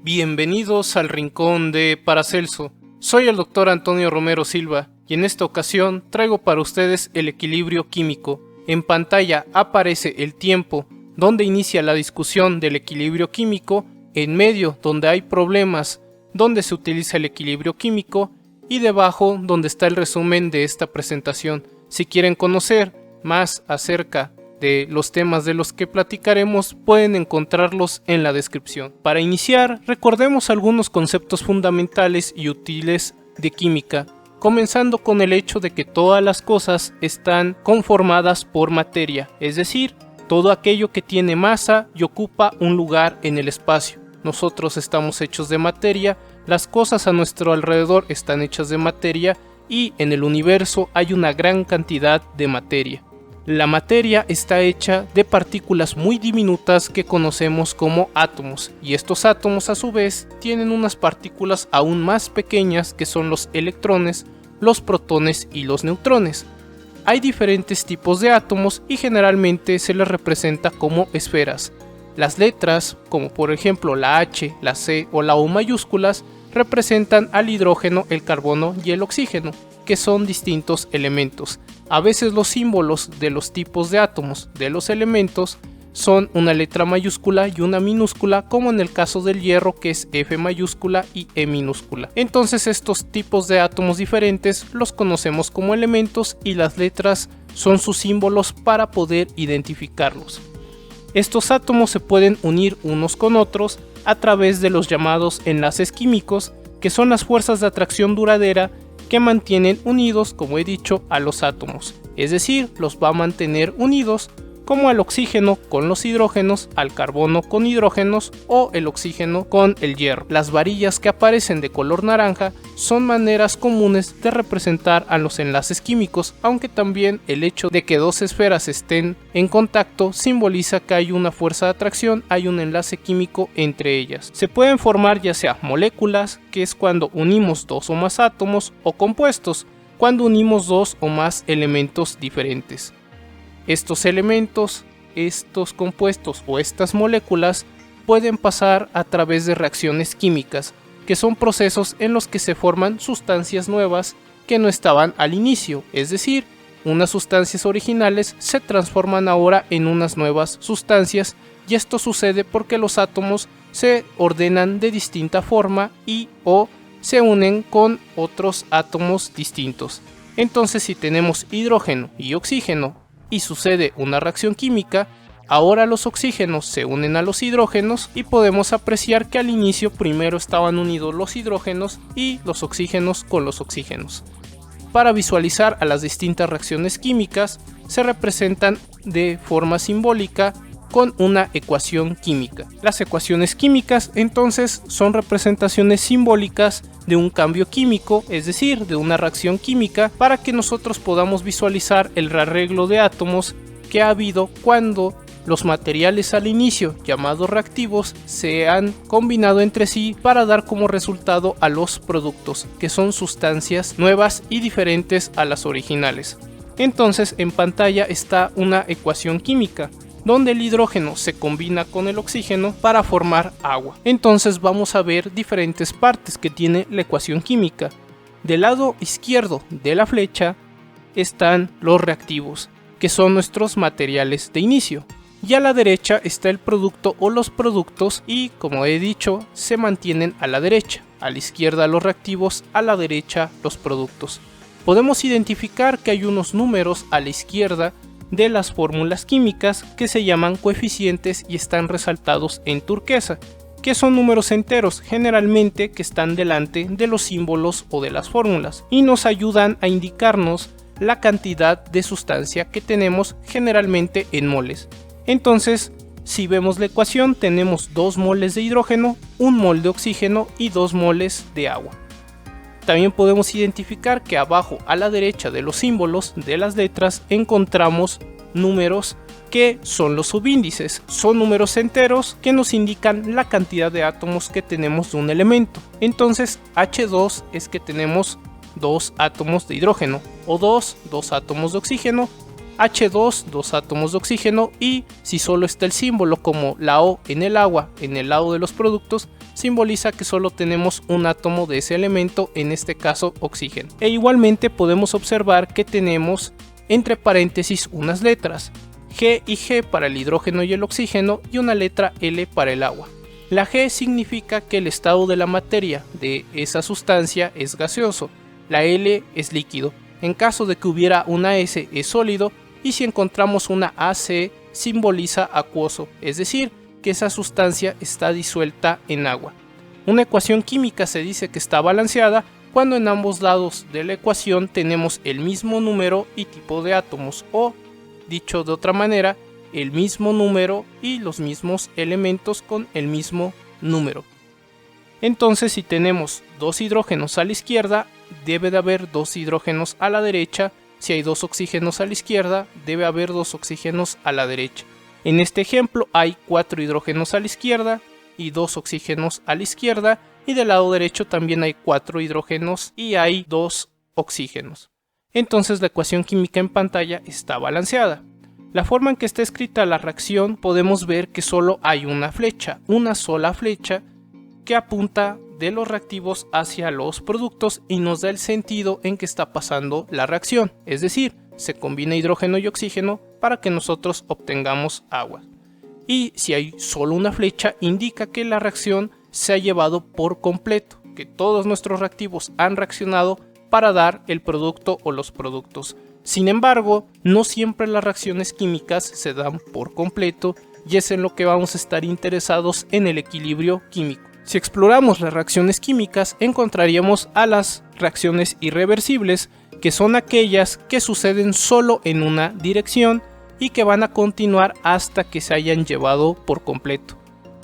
Bienvenidos al rincón de Paracelso. Soy el Dr. Antonio Romero Silva y en esta ocasión traigo para ustedes el equilibrio químico. En pantalla aparece el tiempo donde inicia la discusión del equilibrio químico, en medio donde hay problemas donde se utiliza el equilibrio químico y debajo donde está el resumen de esta presentación. Si quieren conocer más acerca de los temas de los que platicaremos, pueden encontrarlos en la descripción. Para iniciar, recordemos algunos conceptos fundamentales y útiles de química, comenzando con el hecho de que todas las cosas están conformadas por materia, es decir, todo aquello que tiene masa y ocupa un lugar en el espacio. Nosotros estamos hechos de materia, las cosas a nuestro alrededor están hechas de materia y en el universo hay una gran cantidad de materia. La materia está hecha de partículas muy diminutas que conocemos como átomos, y estos átomos a su vez tienen unas partículas aún más pequeñas que son los electrones, los protones y los neutrones. Hay diferentes tipos de átomos y generalmente se les representa como esferas. Las letras, como por ejemplo la H, la C o la U mayúsculas, representan al hidrógeno, el carbono y el oxígeno, que son distintos elementos. A veces los símbolos de los tipos de átomos de los elementos son una letra mayúscula y una minúscula, como en el caso del hierro, que es F mayúscula y E minúscula. Entonces estos tipos de átomos diferentes los conocemos como elementos y las letras son sus símbolos para poder identificarlos. Estos átomos se pueden unir unos con otros a través de los llamados enlaces químicos, que son las fuerzas de atracción duradera que mantienen unidos, como he dicho, a los átomos, es decir, los va a mantener unidos, como al oxígeno con los hidrógenos, al carbono con hidrógenos o el oxígeno con el hierro. Las varillas que aparecen de color naranja son maneras comunes de representar a los enlaces químicos, aunque también el hecho de que dos esferas estén en contacto simboliza que hay una fuerza de atracción, hay un enlace químico entre ellas. Se pueden formar ya sea moléculas, que es cuando unimos dos o más átomos, o compuestos, cuando unimos dos o más elementos diferentes. Estos elementos, estos compuestos o estas moléculas pueden pasar a través de reacciones químicas, que son procesos en los que se forman sustancias nuevas que no estaban al inicio, es decir, unas sustancias originales se transforman ahora en unas nuevas sustancias, y esto sucede porque los átomos se ordenan de distinta forma y o se unen con otros átomos distintos. Entonces, si tenemos hidrógeno y oxígeno y sucede una reacción química, ahora los oxígenos se unen a los hidrógenos y podemos apreciar que al inicio primero estaban unidos los hidrógenos y los oxígenos con los oxígenos. Para visualizar a las distintas reacciones químicas se representan de forma simbólica con una ecuación química. Las ecuaciones químicas entonces son representaciones simbólicas de un cambio químico, es decir, de una reacción química, para que nosotros podamos visualizar el rearreglo de átomos que ha habido cuando los materiales al inicio, llamados reactivos, se han combinado entre sí para dar como resultado a los productos, que son sustancias nuevas y diferentes a las originales. Entonces, en pantalla está una ecuación química, donde el hidrógeno se combina con el oxígeno para formar agua. Entonces vamos a ver diferentes partes que tiene la ecuación química. Del lado izquierdo de la flecha están los reactivos, que son nuestros materiales de inicio. Y a la derecha está el producto o los productos y, como he dicho, se mantienen a la derecha. A la izquierda los reactivos, a la derecha los productos. Podemos identificar que hay unos números a la izquierda de las fórmulas químicas que se llaman coeficientes y están resaltados en turquesa, que son números enteros generalmente que están delante de los símbolos o de las fórmulas y nos ayudan a indicarnos la cantidad de sustancia que tenemos, generalmente en moles. Entonces, si vemos la ecuación, tenemos 2 moles de hidrógeno, 1 mol de oxígeno y 2 moles de agua. También podemos identificar que abajo a la derecha de los símbolos de las letras encontramos números que son los subíndices. Son números enteros que nos indican la cantidad de átomos que tenemos de un elemento. Entonces H2 es que tenemos 2 átomos de hidrógeno, O2, 2 átomos de oxígeno, H2, 2 átomos de oxígeno, y si solo está el símbolo como la O en el agua en el lado de los productos, simboliza que solo tenemos un átomo de ese elemento, en este caso oxígeno. E igualmente podemos observar que tenemos entre paréntesis unas letras, G y G para el hidrógeno y el oxígeno, y una letra L para el agua. La G significa que el estado de la materia de esa sustancia es gaseoso, la L es líquido, en caso de que hubiera una S es sólido, y si encontramos una AC simboliza acuoso, es decir, que esa sustancia está disuelta en agua. Una ecuación química se dice que está balanceada cuando en ambos lados de la ecuación tenemos el mismo número y tipo de átomos, o, dicho de otra manera, el mismo número y los mismos elementos con el mismo número. Entonces, si tenemos 2 hidrógenos a la izquierda, debe de haber 2 hidrógenos a la derecha. Si hay 2 oxígenos a la izquierda, debe haber 2 oxígenos a la derecha. En este ejemplo hay 4 hidrógenos a la izquierda y 2 oxígenos a la izquierda, y del lado derecho también hay 4 hidrógenos y hay 2 oxígenos. Entonces la ecuación química en pantalla está balanceada. La forma en que está escrita la reacción, podemos ver que solo hay una flecha, una sola flecha que apunta de los reactivos hacia los productos y nos da el sentido en que está pasando la reacción, es decir, se combina hidrógeno y oxígeno para que nosotros obtengamos agua. Y si hay solo una flecha, indica que la reacción se ha llevado por completo, que todos nuestros reactivos han reaccionado para dar el producto o los productos. Sin embargo, no siempre las reacciones químicas se dan por completo, y es en lo que vamos a estar interesados en el equilibrio químico. Si exploramos las reacciones químicas, encontraríamos a las reacciones irreversibles, que son aquellas que suceden solo en una dirección y que van a continuar hasta que se hayan llevado por completo.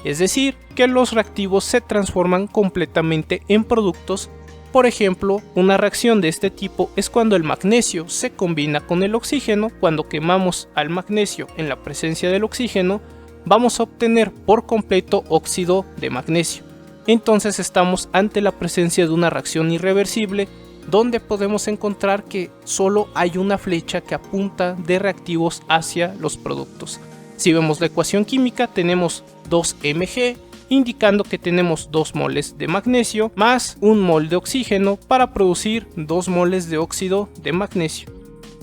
Es decir, que los reactivos se transforman completamente en productos. Por ejemplo, una reacción de este tipo es cuando el magnesio se combina con el oxígeno. Cuando quemamos al magnesio en la presencia del oxígeno, vamos a obtener por completo óxido de magnesio. Entonces estamos ante la presencia de una reacción irreversible, donde podemos encontrar que solo hay una flecha que apunta de reactivos hacia los productos. Si vemos la ecuación química, tenemos 2Mg, indicando que tenemos 2 moles de magnesio más 1 mol de oxígeno para producir 2 moles de óxido de magnesio.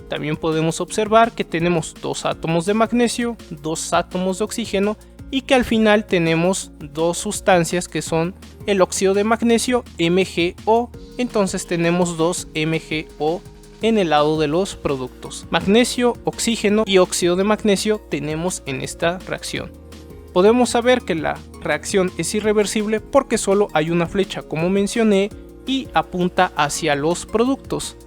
También podemos observar que tenemos 2 átomos de magnesio, 2 átomos de oxígeno, y que al final tenemos 2 sustancias que son el óxido de magnesio, MgO. Entonces tenemos 2 MgO en el lado de los productos. Magnesio, oxígeno y óxido de magnesio tenemos en esta reacción. Podemos saber que la reacción es irreversible porque solo hay una flecha, como mencioné, y apunta hacia los productos.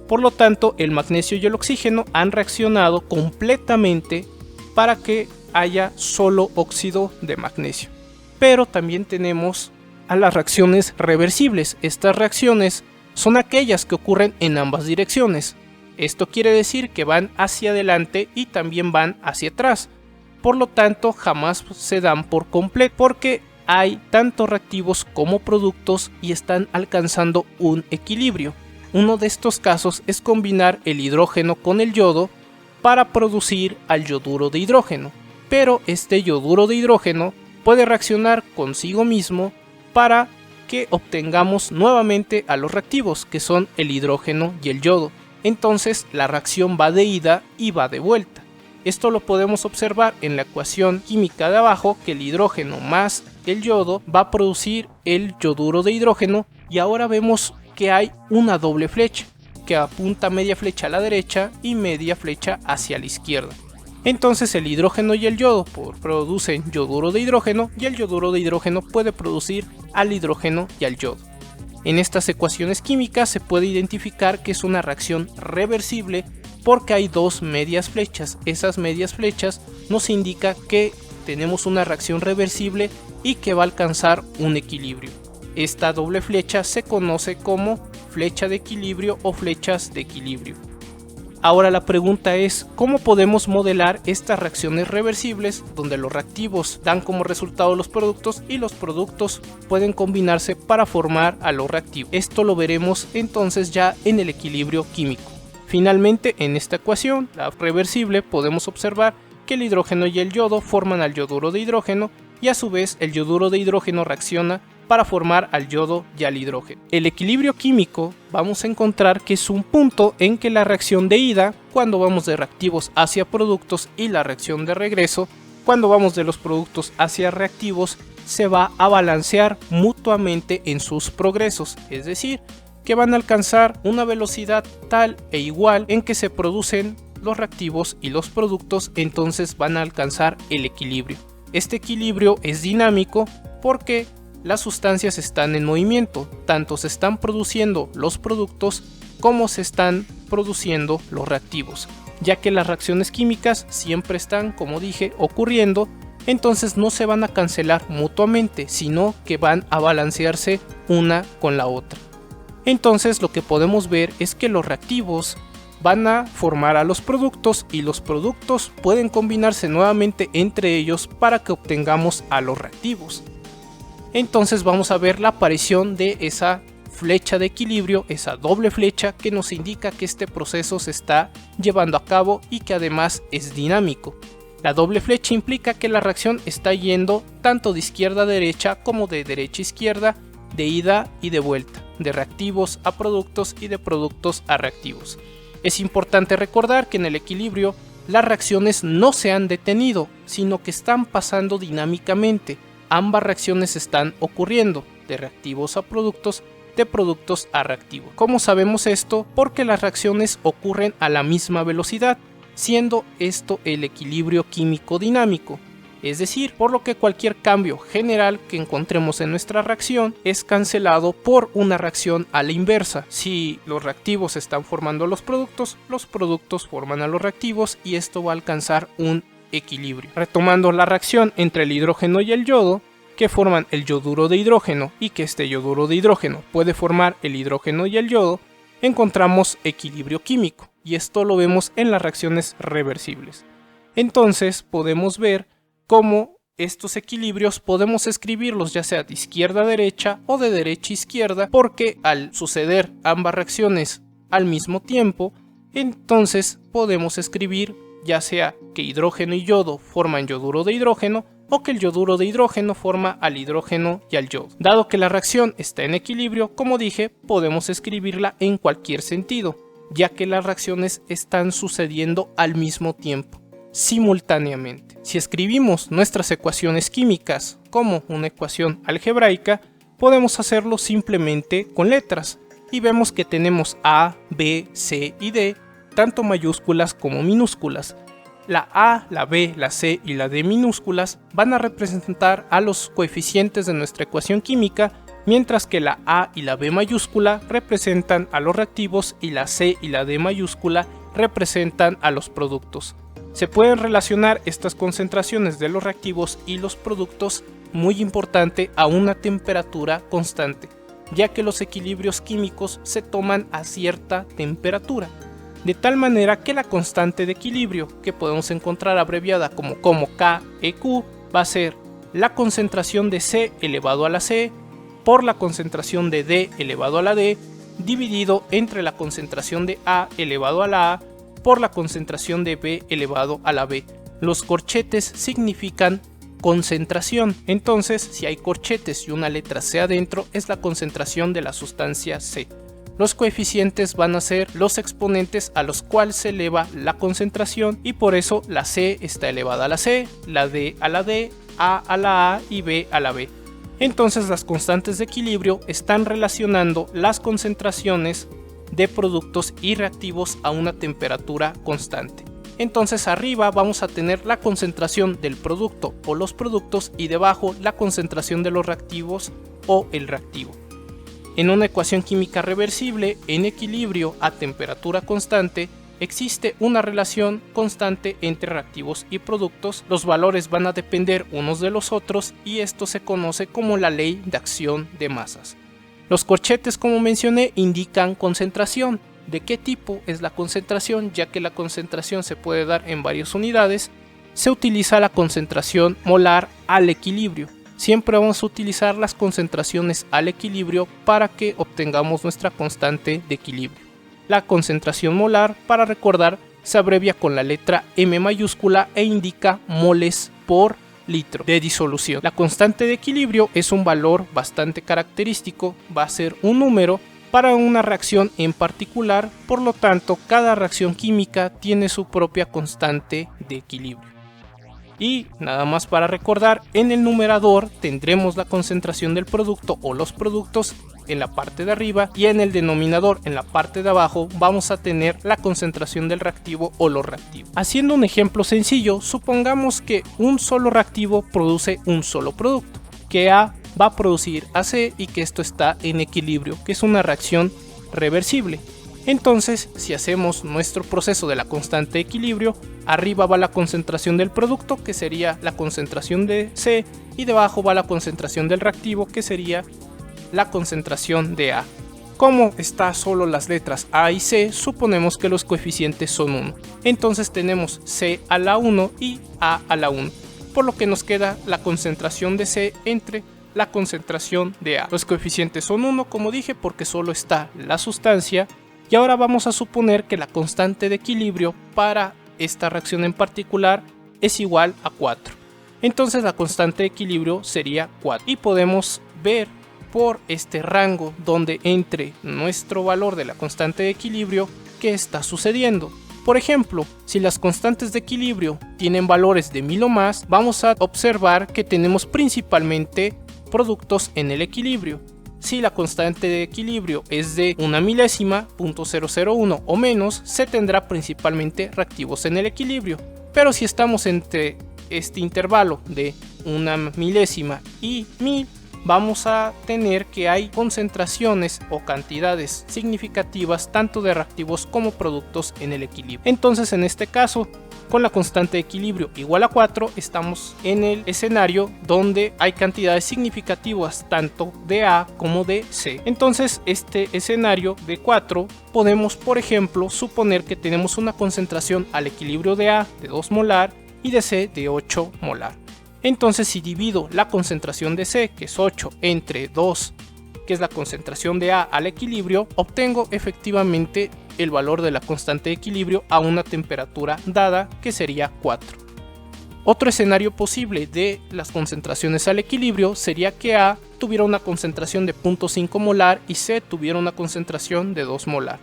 Por lo tanto, el magnesio y el oxígeno han reaccionado completamente para que haya solo óxido de magnesio. Pero también tenemos a las reacciones reversibles. Estas reacciones son aquellas que ocurren en ambas direcciones. Esto quiere decir que van hacia adelante y también van hacia atrás. Por lo tanto, jamás se dan por completo porque hay tanto reactivos como productos y están alcanzando un equilibrio. Uno de estos casos es combinar el hidrógeno con el yodo para producir al yoduro de hidrógeno. Pero este yoduro de hidrógeno puede reaccionar consigo mismo para que obtengamos nuevamente a los reactivos, que son el hidrógeno y el yodo. Entonces la reacción va de ida y va de vuelta. Esto lo podemos observar en la ecuación química de abajo, que el hidrógeno más el yodo va a producir el yoduro de hidrógeno, y ahora vemos que hay una doble flecha que apunta media flecha a la derecha y media flecha hacia la izquierda. Entonces el hidrógeno y el yodo producen yoduro de hidrógeno, y el yoduro de hidrógeno puede producir al hidrógeno y al yodo. En estas ecuaciones químicas se puede identificar que es una reacción reversible porque hay 2 medias flechas. Esas medias flechas nos indican que tenemos una reacción reversible y que va a alcanzar un equilibrio. Esta doble flecha se conoce como flecha de equilibrio o flechas de equilibrio. Ahora la pregunta es, ¿cómo podemos modelar estas reacciones reversibles donde los reactivos dan como resultado los productos y los productos pueden combinarse para formar a los reactivos? Esto lo veremos entonces ya en el equilibrio químico. Finalmente, en esta ecuación, la reversible, podemos observar que el hidrógeno y el yodo forman al yoduro de hidrógeno y a su vez el yoduro de hidrógeno reacciona para formar al yodo y al hidrógeno. El equilibrio químico vamos a encontrar que es un punto en que la reacción de ida, cuando vamos de reactivos hacia productos, y la reacción de regreso, cuando vamos de los productos hacia reactivos, se va a balancear mutuamente en sus progresos, es decir, que van a alcanzar una velocidad tal e igual en que se producen los reactivos y los productos, entonces van a alcanzar el equilibrio. Este equilibrio es dinámico porque las sustancias están en movimiento, tanto se están produciendo los productos como se están produciendo los reactivos, ya que las reacciones químicas siempre están, como dije, ocurriendo, entonces no se van a cancelar mutuamente, sino que van a balancearse una con la otra. Entonces lo que podemos ver es que los reactivos van a formar a los productos y los productos pueden combinarse nuevamente entre ellos para que obtengamos a los reactivos. Entonces vamos a ver la aparición de esa flecha de equilibrio, esa doble flecha que nos indica que este proceso se está llevando a cabo y que además es dinámico. La doble flecha implica que la reacción está yendo tanto de izquierda a derecha como de derecha a izquierda, de ida y de vuelta, de reactivos a productos y de productos a reactivos. Es importante recordar que en el equilibrio las reacciones no se han detenido, sino que están pasando dinámicamente. Ambas reacciones están ocurriendo, de reactivos a productos, de productos a reactivos. ¿Cómo sabemos esto? Porque las reacciones ocurren a la misma velocidad, siendo esto el equilibrio químico dinámico. Es decir, por lo que cualquier cambio general que encontremos en nuestra reacción es cancelado por una reacción a la inversa. Si los reactivos están formando los productos forman a los reactivos y esto va a alcanzar un equilibrio. Retomando la reacción entre el hidrógeno y el yodo, que forman el yoduro de hidrógeno y que este yoduro de hidrógeno puede formar el hidrógeno y el yodo, encontramos equilibrio químico y esto lo vemos en las reacciones reversibles. Entonces podemos ver cómo estos equilibrios podemos escribirlos ya sea de izquierda a derecha o de derecha a izquierda, porque al suceder ambas reacciones al mismo tiempo, entonces podemos escribir ya sea que hidrógeno y yodo forman yoduro de hidrógeno o que el yoduro de hidrógeno forma al hidrógeno y al yodo. Dado que la reacción está en equilibrio, como dije, podemos escribirla en cualquier sentido, ya que las reacciones están sucediendo al mismo tiempo, simultáneamente. Si escribimos nuestras ecuaciones químicas como una ecuación algebraica, podemos hacerlo simplemente con letras y vemos que tenemos A, B, C y D, tanto mayúsculas como minúsculas. La A, la B, la C y la D minúsculas van a representar a los coeficientes de nuestra ecuación química, mientras que la A y la B mayúscula representan a los reactivos y la C y la D mayúscula representan a los productos. Se pueden relacionar estas concentraciones de los reactivos y los productos, muy importante, a una temperatura constante, ya que los equilibrios químicos se toman a cierta temperatura, de tal manera que la constante de equilibrio, que podemos encontrar abreviada como KEQ, va a ser la concentración de C elevado a la C por la concentración de D elevado a la D, dividido entre la concentración de A elevado a la A por la concentración de B elevado a la B. Los corchetes significan concentración, entonces si hay corchetes y una letra C adentro es la concentración de la sustancia C. Los coeficientes van a ser los exponentes a los cuales se eleva la concentración y por eso la C está elevada a la C, la D a la D, A a la A y B a la B. Entonces las constantes de equilibrio están relacionando las concentraciones de productos y reactivos a una temperatura constante. Entonces arriba vamos a tener la concentración del producto o los productos y debajo la concentración de los reactivos o el reactivo. En una ecuación química reversible en equilibrio a temperatura constante existe una relación constante entre reactivos y productos. Los valores van a depender unos de los otros y esto se conoce como la ley de acción de masas. Los corchetes, como mencioné, indican concentración. ¿De qué tipo es la concentración? Ya que la concentración se puede dar en varias unidades, se utiliza la concentración molar al equilibrio. Siempre vamos a utilizar las concentraciones al equilibrio para que obtengamos nuestra constante de equilibrio. La concentración molar, para recordar, se abrevia con la letra M mayúscula e indica moles por litro de disolución. La constante de equilibrio es un valor bastante característico, va a ser un número para una reacción en particular, por lo tanto cada reacción química tiene su propia constante de equilibrio. Y nada más para recordar, en el numerador tendremos la concentración del producto o los productos en la parte de arriba, y en el denominador, en la parte de abajo, vamos a tener la concentración del reactivo o los reactivos. Haciendo un ejemplo sencillo, supongamos que un solo reactivo produce un solo producto, que A va a producir a C y que esto está en equilibrio, que es una reacción reversible. Entonces, si hacemos nuestro proceso de la constante de equilibrio, arriba va la concentración del producto, que sería la concentración de C, y debajo va la concentración del reactivo, que sería la concentración de A. Como está solo las letras A y C, suponemos que los coeficientes son 1. Entonces tenemos C a la 1 y A a la 1, por lo que nos queda la concentración de C entre la concentración de A. Los coeficientes son 1, como dije, porque solo está la sustancia. Y ahora vamos a suponer que la constante de equilibrio para esta reacción en particular es igual a 4. Entonces la constante de equilibrio sería 4. Y podemos ver por este rango donde entre nuestro valor de la constante de equilibrio qué está sucediendo. Por ejemplo, si las constantes de equilibrio tienen valores de 1000 o más, vamos a observar que tenemos principalmente productos en el equilibrio. Si la constante de equilibrio es de 1 milésima, 0.001 o menos, se tendrá principalmente reactivos en el equilibrio. Pero si estamos entre este intervalo de 1 milésima y 1000, vamos a tener que hay concentraciones o cantidades significativas tanto de reactivos como productos en el equilibrio. Entonces, en este caso, con la constante de equilibrio igual a 4, estamos en el escenario donde hay cantidades significativas tanto de A como de C. Entonces, este escenario de 4 podemos, por ejemplo, suponer que tenemos una concentración al equilibrio de A de 2 molar y de C de 8 molar. Entonces, si divido la concentración de C, que es 8, entre 2, que es la concentración de A al equilibrio, obtengo efectivamente el valor de la constante de equilibrio a una temperatura dada, que sería 4. Otro escenario posible de las concentraciones al equilibrio sería que A tuviera una concentración de 0.5 molar y C tuviera una concentración de 2 molar,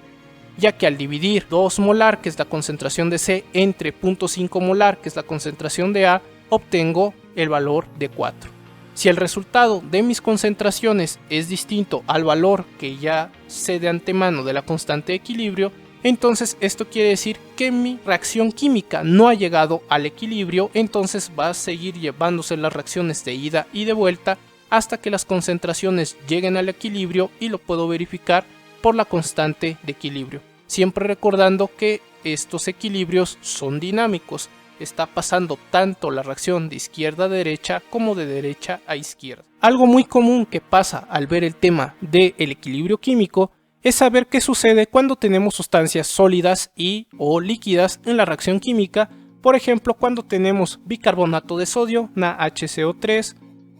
ya que al dividir 2 molar, que es la concentración de C, entre 0.5 molar, que es la concentración de A, obtengo el valor de 4. Si el resultado de mis concentraciones es distinto al valor que ya sé de antemano de la constante de equilibrio, entonces esto quiere decir que mi reacción química no ha llegado al equilibrio, entonces va a seguir llevándose las reacciones de ida y de vuelta hasta que las concentraciones lleguen al equilibrio, y lo puedo verificar por la constante de equilibrio. Siempre recordando que estos equilibrios son dinámicos. Está pasando tanto la reacción de izquierda a derecha como de derecha a izquierda. Algo muy común que pasa al ver el tema del equilibrio químico es saber qué sucede cuando tenemos sustancias sólidas y o líquidas en la reacción química. Por ejemplo, cuando tenemos bicarbonato de sodio, NaHCO3,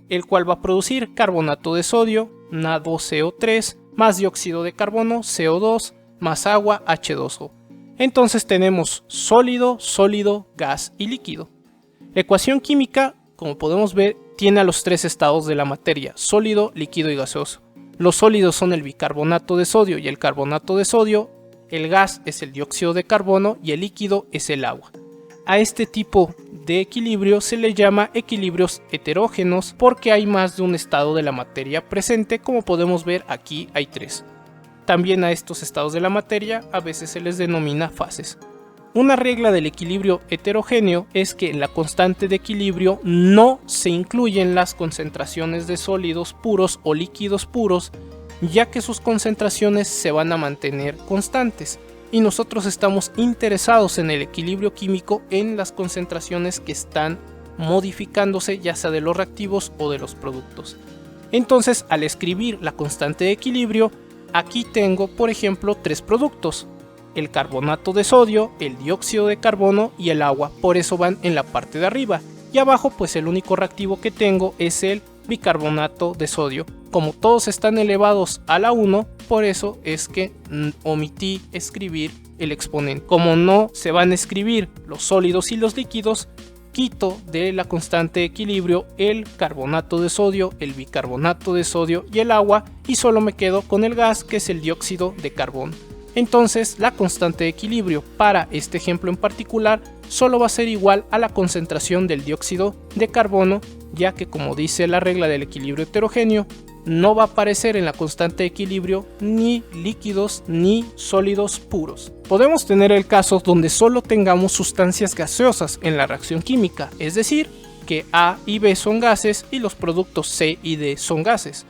el cual va a producir carbonato de sodio, Na2CO3, más dióxido de carbono, CO2, más agua, H2O. Entonces tenemos sólido, sólido, gas y líquido. La ecuación química, como podemos ver, tiene a los tres estados de la materia: sólido, líquido y gaseoso. Los sólidos son el bicarbonato de sodio y el carbonato de sodio, el gas es el dióxido de carbono y el líquido es el agua. A este tipo de equilibrio se le llama equilibrios heterógenos porque hay más de un estado de la materia presente. Como podemos ver, aquí hay 3. También a estos estados de la materia a veces se les denomina fases. Una regla del equilibrio heterogéneo es que en la constante de equilibrio no se incluyen las concentraciones de sólidos puros o líquidos puros, ya que sus concentraciones se van a mantener constantes, y nosotros estamos interesados en el equilibrio químico en las concentraciones que están modificándose, ya sea de los reactivos o de los productos. Entonces, al escribir la constante de equilibrio, aquí tengo, por ejemplo, 3 productos: el carbonato de sodio, el dióxido de carbono y el agua, por eso van en la parte de arriba. Y abajo, pues el único reactivo que tengo es el bicarbonato de sodio. Como todos están elevados a la 1, por eso es que omití escribir el exponente. Como no se van a escribir los sólidos y los líquidos, quito de la constante de equilibrio el carbonato de sodio, el bicarbonato de sodio y el agua, y solo me quedo con el gas, que es el dióxido de carbono. Entonces la constante de equilibrio para este ejemplo en particular solo va a ser igual a la concentración del dióxido de carbono, ya que, como dice la regla del equilibrio heterogéneo, no va a aparecer en la constante de equilibrio ni líquidos ni sólidos puros. Podemos tener el caso donde solo tengamos sustancias gaseosas en la reacción química, es decir, que A y B son gases y los productos C y D son gases.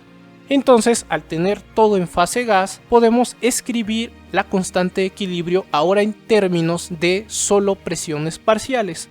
Entonces, al tener todo en fase gas, podemos escribir la constante de equilibrio ahora en términos de solo presiones parciales.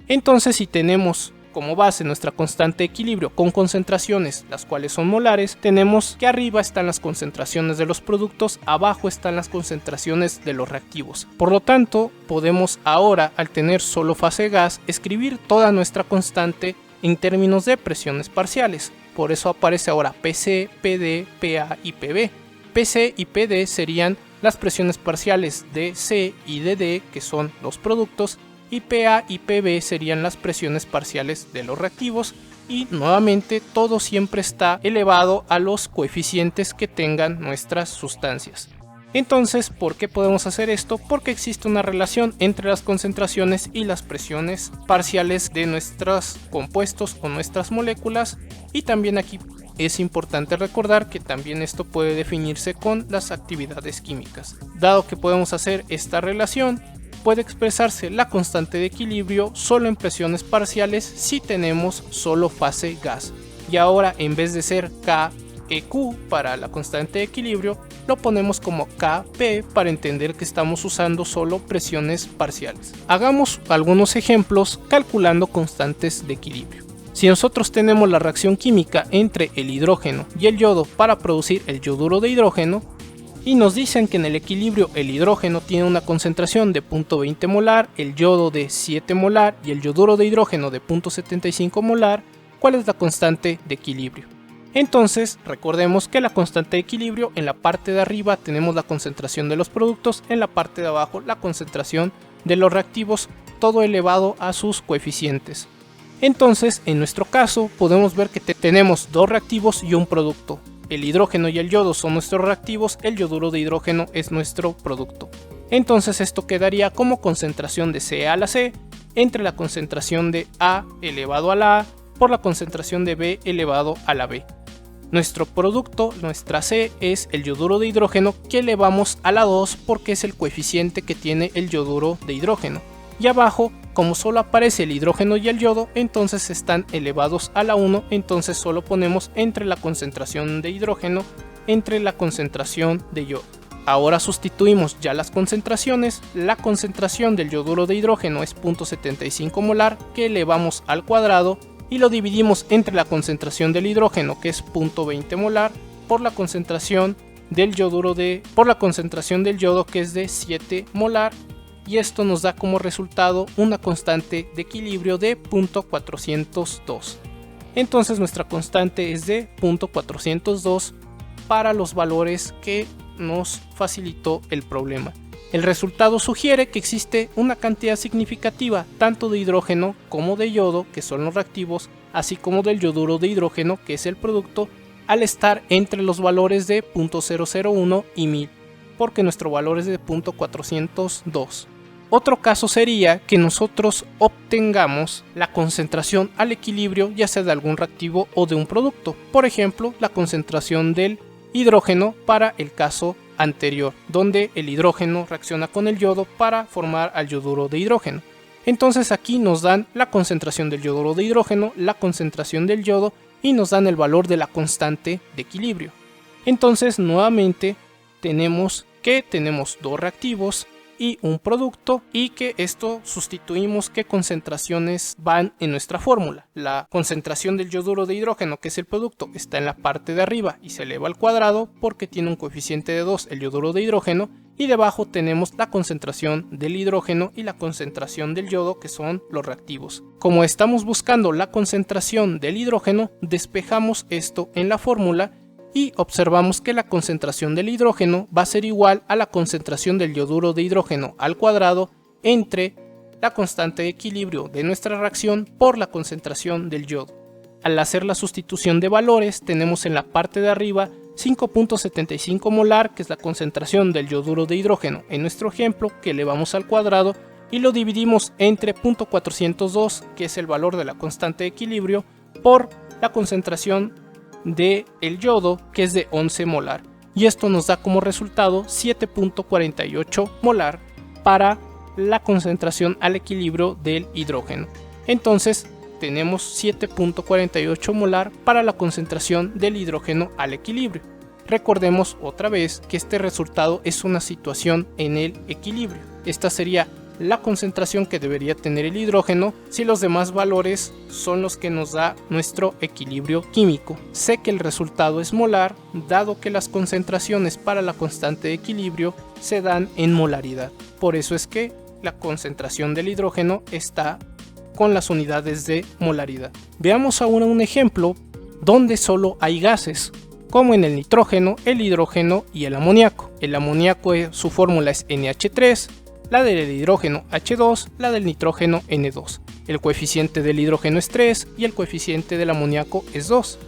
Entonces, si tenemos como base nuestra constante de equilibrio con concentraciones, las cuales son molares, tenemos que arriba están las concentraciones de los productos, abajo están las concentraciones de los reactivos. Por lo tanto, podemos ahora, al tener solo fase gas, escribir toda nuestra constante en términos de presiones parciales. Por eso aparece ahora PC, PD, PA y PB. PC y PD serían las presiones parciales de C y de D, que son los productos, y PA y PB serían las presiones parciales de los reactivos, y nuevamente todo siempre está elevado a los coeficientes que tengan nuestras sustancias. Entonces, ¿por qué podemos hacer esto? Porque existe una relación entre las concentraciones y las presiones parciales de nuestros compuestos o nuestras moléculas, y también aquí es importante recordar que también esto puede definirse con las actividades químicas. Dado que podemos hacer esta relación, puede expresarse la constante de equilibrio solo en presiones parciales si tenemos solo fase gas. Y ahora, en vez de ser KEQ para la constante de equilibrio, lo ponemos como Kp para entender que estamos usando solo presiones parciales. Hagamos algunos ejemplos calculando constantes de equilibrio. Si nosotros tenemos la reacción química entre el hidrógeno y el yodo para producir el yoduro de hidrógeno, y nos dicen que en el equilibrio el hidrógeno tiene una concentración de 0.20 molar, el yodo de 7 molar y el yoduro de hidrógeno de 0.75 molar, ¿cuál es la constante de equilibrio? Entonces, recordemos que la constante de equilibrio, en la parte de arriba tenemos la concentración de los productos, en la parte de abajo la concentración de los reactivos, todo elevado a sus coeficientes. Entonces, en nuestro caso, podemos ver que tenemos dos reactivos y un producto. El hidrógeno y el yodo son nuestros reactivos, el yoduro de hidrógeno es nuestro producto. Entonces esto quedaría como concentración de C a la C entre la concentración de A elevado a la A por la concentración de B elevado a la B. Nuestro producto, nuestra C, es el yoduro de hidrógeno que elevamos a la 2 porque es el coeficiente que tiene el yoduro de hidrógeno. Y abajo, como solo aparece el hidrógeno y el yodo, entonces están elevados a la 1, entonces solo ponemos entre la concentración de hidrógeno entre la concentración de yodo. Ahora sustituimos ya las concentraciones. La concentración del yoduro de hidrógeno es 0.75 molar que elevamos al cuadrado y lo dividimos entre la concentración del hidrógeno, que es 0.20 molar, por la concentración del yodo, que es de 7 molar. Y esto nos da como resultado una constante de equilibrio de 0.402. Entonces nuestra constante es de 0.402 para los valores que nos facilitó el problema. El resultado sugiere que existe una cantidad significativa tanto de hidrógeno como de yodo, que son los reactivos, así como del yoduro de hidrógeno, que es el producto, al estar entre los valores de 0.001 y 1000, porque nuestro valor es de 0.402. Otro caso sería que nosotros obtengamos la concentración al equilibrio ya sea de algún reactivo o de un producto. Por ejemplo, la concentración del hidrógeno para el caso anterior, donde el hidrógeno reacciona con el yodo para formar al yoduro de hidrógeno. Entonces aquí nos dan la concentración del yoduro de hidrógeno, la concentración del yodo y nos dan el valor de la constante de equilibrio. Entonces nuevamente tenemos dos reactivos y un producto, y que esto sustituimos qué concentraciones van en nuestra fórmula. La concentración del yoduro de hidrógeno, que es el producto, está en la parte de arriba y se eleva al cuadrado porque tiene un coeficiente de 2 el yoduro de hidrógeno, y debajo tenemos la concentración del hidrógeno y la concentración del yodo, que son los reactivos. Como estamos buscando la concentración del hidrógeno, despejamos esto en la fórmula y observamos que la concentración del hidrógeno va a ser igual a la concentración del yoduro de hidrógeno al cuadrado entre la constante de equilibrio de nuestra reacción por la concentración del yodo. Al hacer la sustitución de valores, tenemos en la parte de arriba 5.75 molar, que es la concentración del yoduro de hidrógeno en nuestro ejemplo, que elevamos al cuadrado y lo dividimos entre 0.402, que es el valor de la constante de equilibrio, por la concentración del yodo, que es de 11 molar. Y esto nos da como resultado 7.48 molar para la concentración al equilibrio del hidrógeno. Entonces tenemos 7.48 molar para la concentración del hidrógeno al equilibrio. Recordemos otra vez que este resultado es una situación en el equilibrio. Esta sería la concentración que debería tener el hidrógeno si los demás valores son los que nos da nuestro equilibrio químico. Sé que el resultado es molar, dado que las concentraciones para la constante de equilibrio se dan en molaridad. Por eso es que la concentración del hidrógeno está con las unidades de molaridad. Veamos ahora un ejemplo donde solo hay gases, como en el nitrógeno, el hidrógeno y el amoníaco. El amoníaco, su fórmula es NH3, la del hidrógeno H2, la del nitrógeno N2. El coeficiente del hidrógeno es 3 y el coeficiente del amoníaco es 2.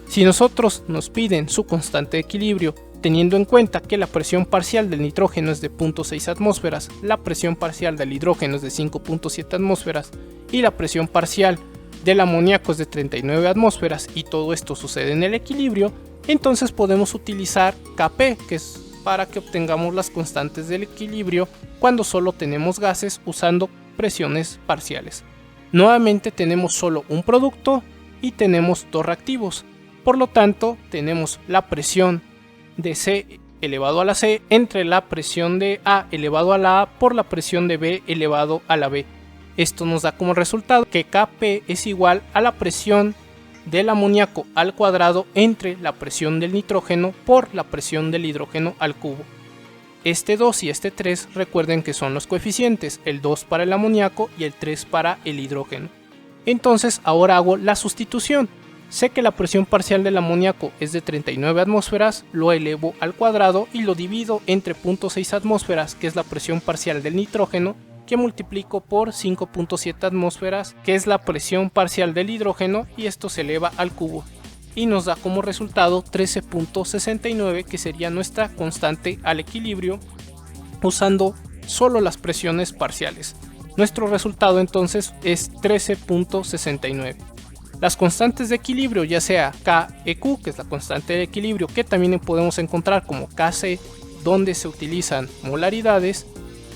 Si nosotros nos piden su constante de equilibrio, teniendo en cuenta que la presión parcial del nitrógeno es de 0.6 atmósferas, la presión parcial del hidrógeno es de 5.7 atmósferas y la presión parcial del amoníaco es de 39 atmósferas y todo esto sucede en el equilibrio, entonces podemos utilizar Kp, que es para que obtengamos las constantes del equilibrio cuando solo tenemos gases usando presiones parciales. Nuevamente tenemos solo un producto y tenemos dos reactivos, por lo tanto tenemos la presión de C elevado a la C entre la presión de A elevado a la A por la presión de B elevado a la B. Esto nos da como resultado que Kp es igual a la presión del amoníaco al cuadrado entre la presión del nitrógeno por la presión del hidrógeno al cubo. Este 2 y este 3 recuerden que son los coeficientes, el 2 para el amoníaco y el 3 para el hidrógeno. Entonces ahora hago la sustitución. Sé que la presión parcial del amoníaco es de 39 atmósferas, lo elevo al cuadrado y lo divido entre 0.6 atmósferas, que es la presión parcial del nitrógeno, que multiplico por 5.7 atmósferas, que es la presión parcial del hidrógeno, y esto se eleva al cubo. Y nos da como resultado 13.69, que sería nuestra constante al equilibrio, usando solo las presiones parciales. Nuestro resultado entonces es 13.69. Las constantes de equilibrio, ya sea KEQ, que es la constante de equilibrio, que también podemos encontrar como Kc, donde se utilizan molaridades,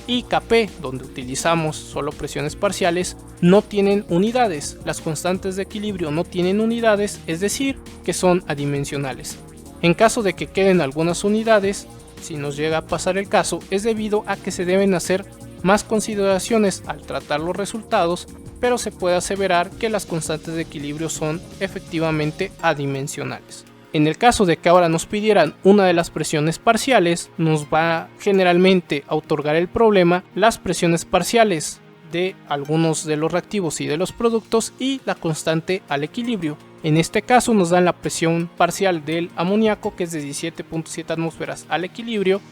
y Kp, donde utilizamos solo presiones parciales, no tienen unidades. Las constantes de equilibrio no tienen unidades, es decir, que son adimensionales. En caso de que queden algunas unidades, si nos llega a pasar el caso, es debido a que se deben hacer más consideraciones al tratar los resultados, pero se puede aseverar que las constantes de equilibrio son efectivamente adimensionales. En el caso de que ahora nos pidieran una de las presiones parciales, nos va generalmente a otorgar el problema las presiones parciales de algunos de los reactivos y de los productos y la constante al equilibrio. En este caso nos dan la presión parcial del amoníaco, que es de 17.7 atmósferas al equilibrio,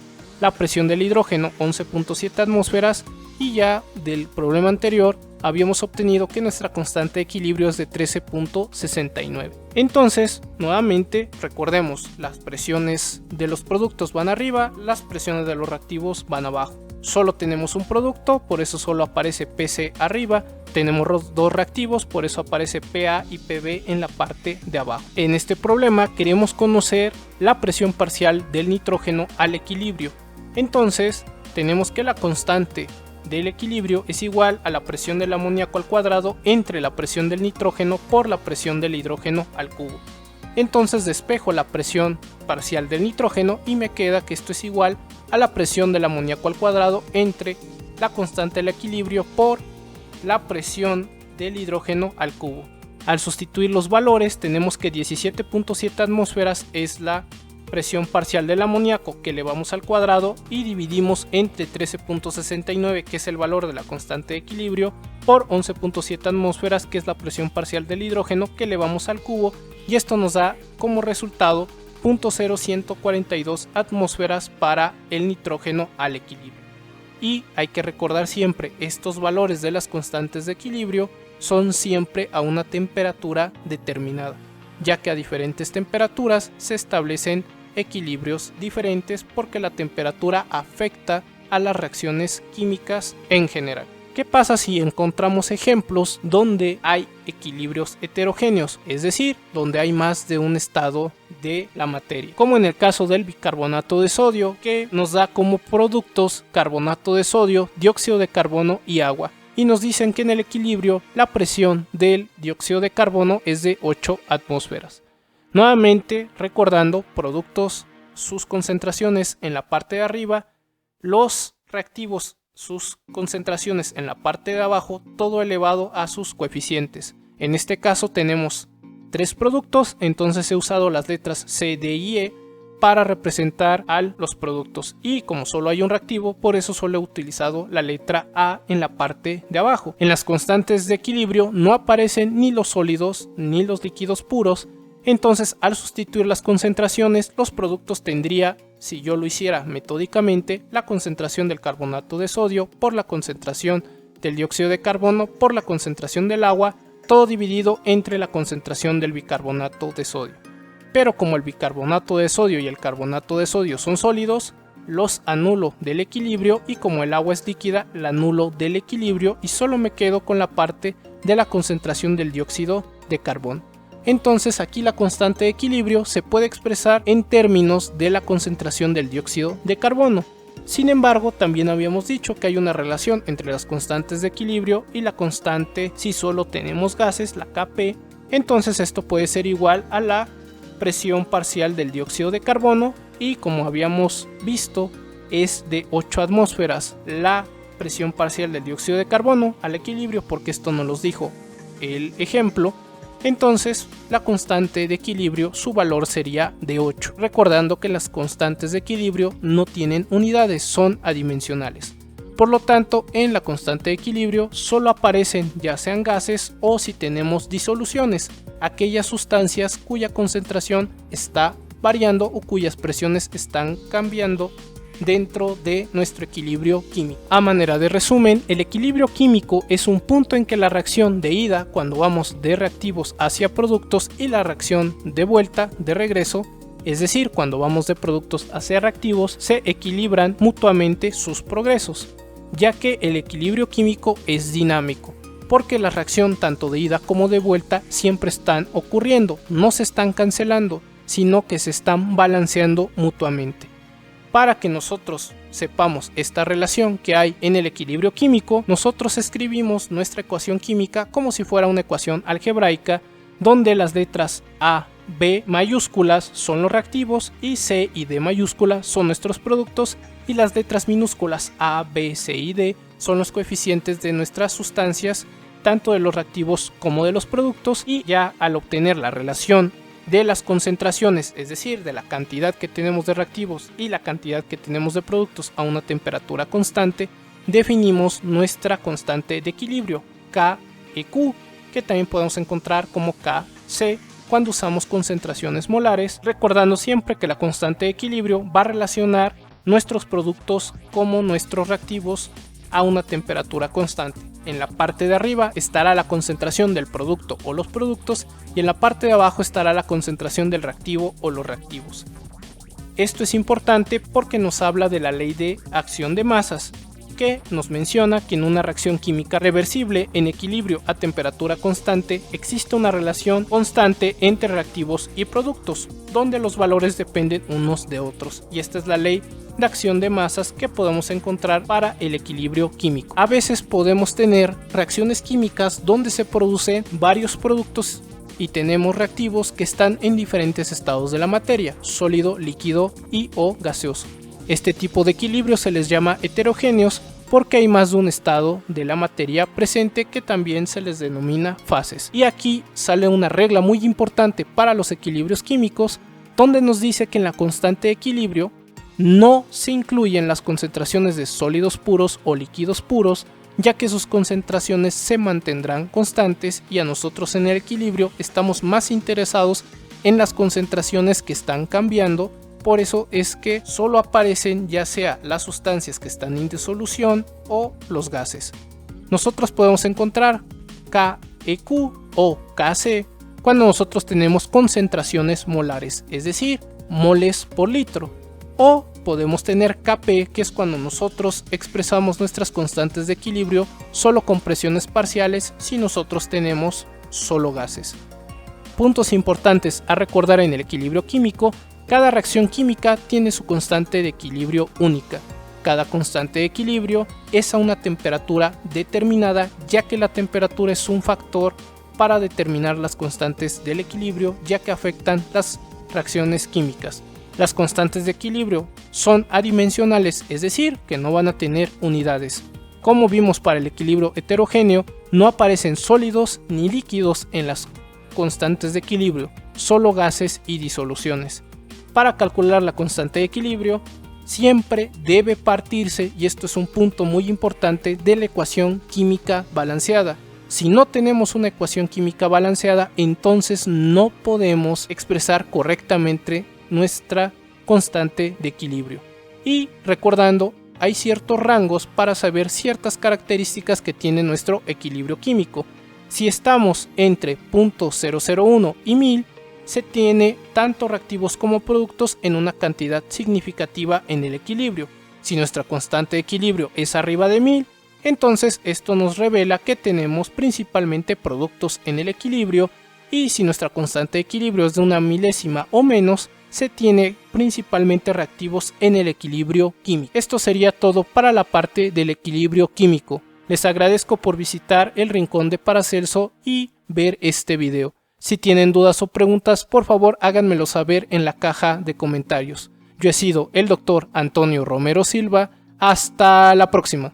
la presión del hidrógeno 11.7 atmósferas, y ya del problema anterior habíamos obtenido que nuestra constante de equilibrio es de 13.69. Entonces, nuevamente, recordemos, las presiones de los productos van arriba, las presiones de los reactivos van abajo. Solo tenemos un producto, por eso solo aparece PC arriba. Tenemos dos reactivos, por eso aparece PA y PB en la parte de abajo. En este problema queremos conocer la presión parcial del nitrógeno al equilibrio. Entonces, tenemos que la constante del equilibrio es igual a la presión del amoníaco al cuadrado entre la presión del nitrógeno por la presión del hidrógeno al cubo. Entonces despejo la presión parcial del nitrógeno y me queda que esto es igual a la presión del amoníaco al cuadrado entre la constante del equilibrio por la presión del hidrógeno al cubo. Al sustituir los valores tenemos que 17.7 atmósferas es la presión parcial del amoníaco, que elevamos al cuadrado y dividimos entre 13.69, que es el valor de la constante de equilibrio, por 11.7 atmósferas, que es la presión parcial del hidrógeno, que elevamos al cubo, y esto nos da como resultado 3.0142 atmósferas para el nitrógeno al equilibrio. Y hay que recordar siempre, estos valores de las constantes de equilibrio son siempre a una temperatura determinada, ya que a diferentes temperaturas se establecen equilibrios diferentes porque la temperatura afecta a las reacciones químicas en general. ¿Qué pasa si encontramos ejemplos donde hay equilibrios heterogéneos, es decir, donde hay más de un estado de la materia? Como en el caso del bicarbonato de sodio, que nos da como productos carbonato de sodio, dióxido de carbono y agua. Y nos dicen que en el equilibrio la presión del dióxido de carbono es de 8 atmósferas. Nuevamente recordando productos, sus concentraciones en la parte de arriba, los reactivos, sus concentraciones en la parte de abajo, todo elevado a sus coeficientes. En este caso tenemos 3 productos, entonces he usado las letras C, D y E para representar a los productos, y como solo hay un reactivo, por eso solo he utilizado la letra A en la parte de abajo. En las constantes de equilibrio no aparecen ni los sólidos ni los líquidos puros, entonces al sustituir las concentraciones, los productos tendría, si yo lo hiciera metódicamente, la concentración del carbonato de sodio por la concentración del dióxido de carbono por la concentración del agua, todo dividido entre la concentración del bicarbonato de sodio. Pero como el bicarbonato de sodio y el carbonato de sodio son sólidos, los anulo del equilibrio, y como el agua es líquida, la anulo del equilibrio y solo me quedo con la parte de la concentración del dióxido de carbono. Entonces aquí la constante de equilibrio se puede expresar en términos de la concentración del dióxido de carbono. Sin embargo, también habíamos dicho que hay una relación entre las constantes de equilibrio y la constante si solo tenemos gases, la Kp. Entonces esto puede ser igual a la presión parcial del dióxido de carbono, y como habíamos visto es de 8 atmósferas la presión parcial del dióxido de carbono al equilibrio, porque esto nos lo dijo el ejemplo. Entonces la constante de equilibrio, su valor sería de 8, recordando que las constantes de equilibrio no tienen unidades, son adimensionales. Por lo tanto, en la constante de equilibrio solo aparecen ya sean gases o, si tenemos disoluciones, aquellas sustancias cuya concentración está variando o cuyas presiones están cambiando dentro de nuestro equilibrio químico. A manera de resumen, el equilibrio químico es un punto en que la reacción de ida, cuando vamos de reactivos hacia productos, y la reacción de vuelta, de regreso, es decir, cuando vamos de productos hacia reactivos, se equilibran mutuamente sus progresos, ya que el equilibrio químico es dinámico, porque la reacción tanto de ida como de vuelta siempre están ocurriendo, no se están cancelando, sino que se están balanceando mutuamente. Para que nosotros sepamos esta relación que hay en el equilibrio químico, nosotros escribimos nuestra ecuación química como si fuera una ecuación algebraica, donde las letras A, B mayúsculas son los reactivos y C y D mayúsculas son nuestros productos, y las letras minúsculas A, B, C y D son los coeficientes de nuestras sustancias, tanto de los reactivos como de los productos. Y ya al obtener la relación de las concentraciones, es decir, de la cantidad que tenemos de reactivos y la cantidad que tenemos de productos a una temperatura constante, definimos nuestra constante de equilibrio, KEQ, que también podemos encontrar como KC cuando usamos concentraciones molares, recordando siempre que la constante de equilibrio va a relacionar nuestros productos como nuestros reactivos a una temperatura constante. En la parte de arriba estará la concentración del producto o los productos, y en la parte de abajo estará la concentración del reactivo o los reactivos. Esto es importante porque nos habla de la ley de acción de masas, que nos menciona que en una reacción química reversible en equilibrio a temperatura constante existe una relación constante entre reactivos y productos, donde los valores dependen unos de otros, y esta es la ley de acción de masas que podemos encontrar para el equilibrio químico. A veces podemos tener reacciones químicas donde se producen varios productos y tenemos reactivos que están en diferentes estados de la materia, sólido, líquido y o gaseoso. Este tipo de equilibrio se les llama heterogéneos porque hay más de un estado de la materia presente, que también se les denomina fases. Y aquí sale una regla muy importante para los equilibrios químicos, donde nos dice que en la constante de equilibrio no se incluyen las concentraciones de sólidos puros o líquidos puros, ya que sus concentraciones se mantendrán constantes, y a nosotros en el equilibrio estamos más interesados en las concentraciones que están cambiando. Por eso es que solo aparecen ya sea las sustancias que están en disolución o los gases. Nosotros podemos encontrar KEQ o KC cuando nosotros tenemos concentraciones molares, es decir, moles por litro. O podemos tener Kp, que es cuando nosotros expresamos nuestras constantes de equilibrio solo con presiones parciales si nosotros tenemos solo gases. Puntos importantes a recordar en el equilibrio químico: cada reacción química tiene su constante de equilibrio única. Cada constante de equilibrio es a una temperatura determinada, ya que la temperatura es un factor para determinar las constantes del equilibrio, ya que afectan las reacciones químicas. Las constantes de equilibrio son adimensionales, es decir, que no van a tener unidades. Como vimos para el equilibrio heterogéneo, no aparecen sólidos ni líquidos en las constantes de equilibrio, solo gases y disoluciones. Para calcular la constante de equilibrio, siempre debe partirse, y esto es un punto muy importante, de la ecuación química balanceada. Si no tenemos una ecuación química balanceada, entonces no podemos expresar correctamente nuestra constante de equilibrio. Y recordando, hay ciertos rangos para saber ciertas características que tiene nuestro equilibrio químico. Si estamos entre 0.001 y 1000, se tiene tanto reactivos como productos en una cantidad significativa en el equilibrio. Si nuestra constante de equilibrio es arriba de 1000, entonces esto nos revela que tenemos principalmente productos en el equilibrio, y si nuestra constante de equilibrio es de una milésima o menos, se tiene principalmente reactivos en el equilibrio químico. Esto sería todo para la parte del equilibrio químico. Les agradezco por visitar el Rincón de Paracelso y ver este video. Si tienen dudas o preguntas, por favor háganmelo saber en la caja de comentarios. Yo he sido el Dr. Antonio Romero Silva. Hasta la próxima.